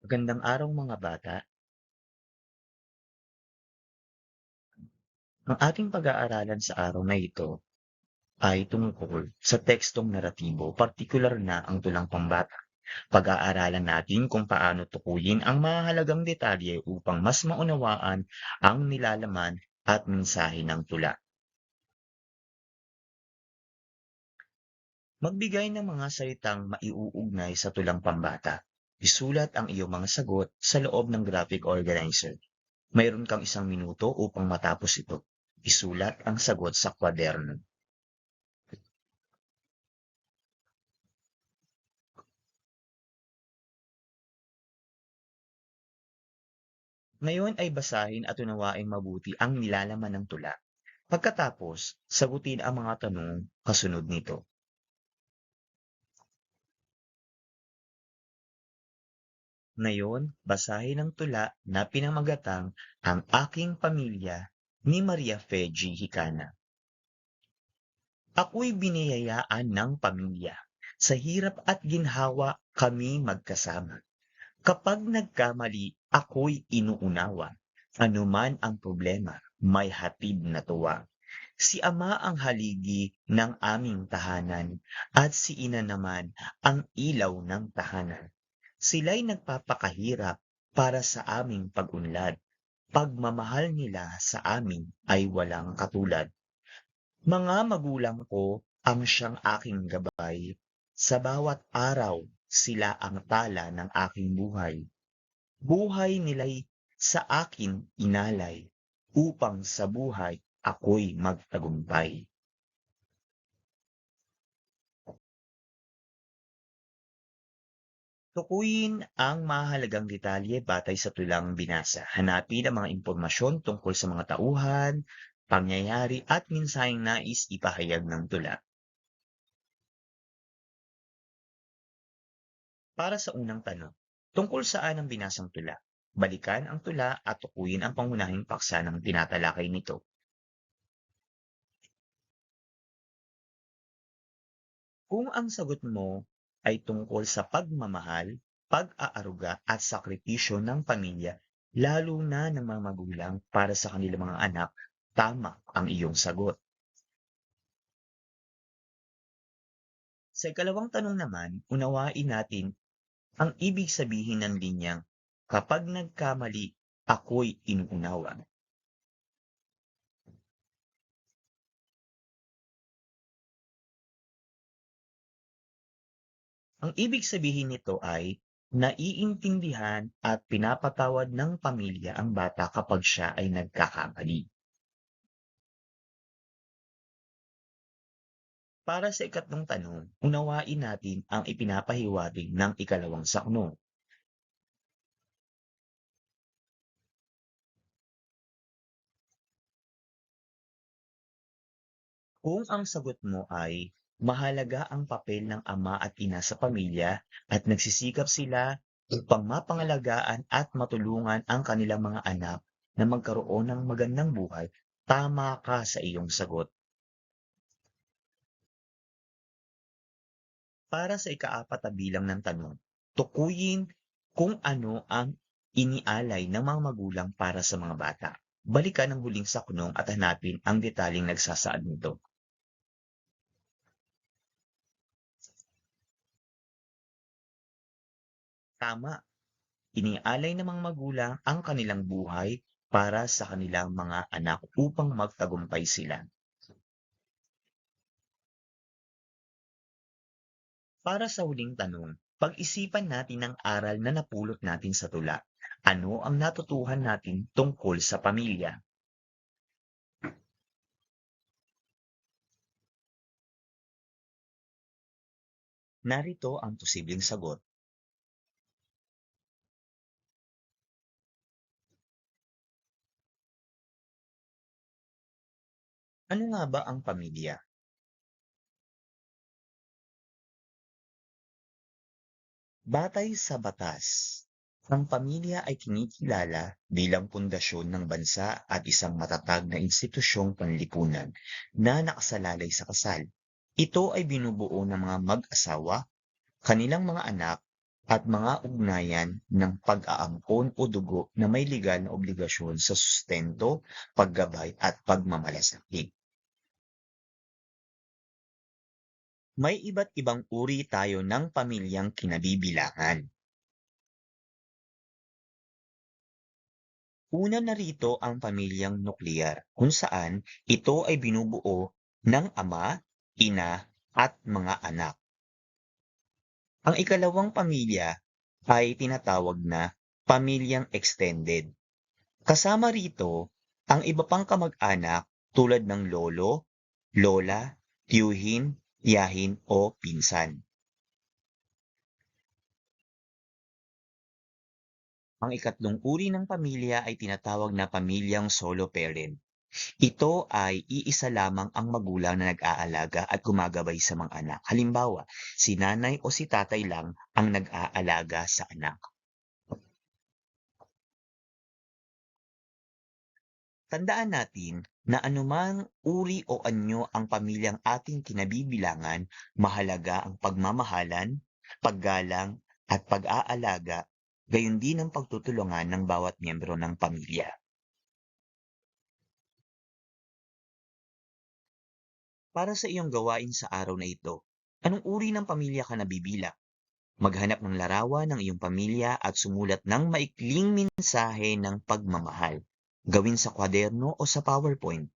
Magandang araw mga bata. Ang ating pag-aaralan sa araw na ito ay tungkol sa tekstong naratibo, partikular na ang tulang pambata. Pag-aaralan natin kung paano tukuyin ang mahalagang detalye upang mas maunawaan ang nilalaman at mensahe ng tula. Magbigay ng mga salitang maiuugnay sa tulang pambata. Isulat ang iyong mga sagot sa loob ng graphic organizer. Mayroon kang 1 minuto upang matapos ito. Isulat ang sagot sa kwaderno. Ngayon ay basahin at unawaing mabuti ang nilalaman ng tula. Pagkatapos, sagutin ang mga tanong kasunod nito. Ngayon, basahin ang tula na pinamagatang Ang Aking Pamilya ni Maria Feji Hikana. Ako'y biniyayaan ng pamilya. Sa hirap at ginhawa kami magkasama. Kapag nagkamali, ako'y inuunawa. Anuman ang problema, may hatid na tuwa. Si Ama ang haligi ng aming tahanan at si Ina naman ang ilaw ng tahanan. Sila'y nagpapakahirap para sa aming pag-unlad. Pagmamahal nila sa amin ay walang katulad. Mga magulang ko ang siyang aking gabay. Sa bawat araw, sila ang tala ng aking buhay. Buhay nila'y sa akin inalay upang sa buhay ako'y magtagumpay. Tukuyin ang mahalagang detalye batay sa tulang binasa. Hanapin ang mga impormasyon tungkol sa mga tauhan, pangyayari at mensaheng nais ipahayag ng tula. Para sa unang tanong, tungkol saan ang binasang tula? Balikan ang tula at tukuyin ang pangunahing paksa ng tinatalakay nito. Kung ang sagot mo ay tungkol sa pagmamahal, pag-aaruga at sakripisyo ng pamilya, lalo na ng mga magulang para sa kanilang mga anak, tama ang iyong sagot. Sa ikalawang tanong naman, unawain natin ang ibig sabihin ng linyang, kapag nagkamali, ako'y inuunawa. Ang ibig sabihin nito ay naiintindihan at pinapatawad ng pamilya ang bata kapag siya ay nagkakamali. Para sa ikatlong tanong, unawain natin ang ipinapahiwatig ng ikalawang sakno. Kung ang sagot mo ay mahalaga ang papel ng ama at ina sa pamilya at nagsisikap sila upang mapangalagaan at matulungan ang kanilang mga anak na magkaroon ng magandang buhay, tama ka sa iyong sagot. Para sa ikaapat na bilang ng tanong, tukuyin kung ano ang inialay ng mga magulang para sa mga bata. Balikan ang huling saknong at hanapin ang detaling nagsasaad nito. Tama, inialay ng mga magulang ang kanilang buhay para sa kanilang mga anak upang magtagumpay sila. Para sa huling tanong, pag-isipan natin ang aral na napulot natin sa tula. Ano ang natutuhan natin tungkol sa pamilya? Narito ang posibleng sagot. Ano nga ba ang pamilya? Batay sa batas, ang pamilya ay kinikilala bilang pundasyon ng bansa at isang matatag na institusyong panlipunan na nakasalalay sa kasal. Ito ay binubuo ng mga mag-asawa, kanilang mga anak, at mga ugnayan ng pag-aampon o dugo na may legal na obligasyon sa sustento, paggabay at pagmamalasakit. May iba't ibang uri tayo ng pamilyang kinabibilangan. Una na rito ang pamilyang nukleyar, kung saan ito ay binubuo ng ama, ina, at mga anak. Ang ikalawang pamilya ay tinatawag na pamilyang extended. Kasama rito ang iba pang kamag-anak tulad ng lolo, lola, tiyuhin, tiyahin o pinsan. Ang ikatlong uri ng pamilya ay tinatawag na pamilyang solo parent. Ito ay iisa lamang ang magulang na nag-aalaga at gumagabay sa mga anak. Halimbawa, si nanay o si tatay lang ang nag-aalaga sa anak. Tandaan natin na anumang uri o anyo ang pamilyang ating kinabibilangan, mahalaga ang pagmamahalan, paggalang, at pag-aalaga, gayon din ang pagtutulungan ng bawat miyembro ng pamilya. Para sa iyong gawain sa araw na ito, anong uri ng pamilya ka nabibilang? Maghanap ng larawan ng iyong pamilya at sumulat ng maikling mensahe ng pagmamahal. Gawin sa kwaderno o sa PowerPoint.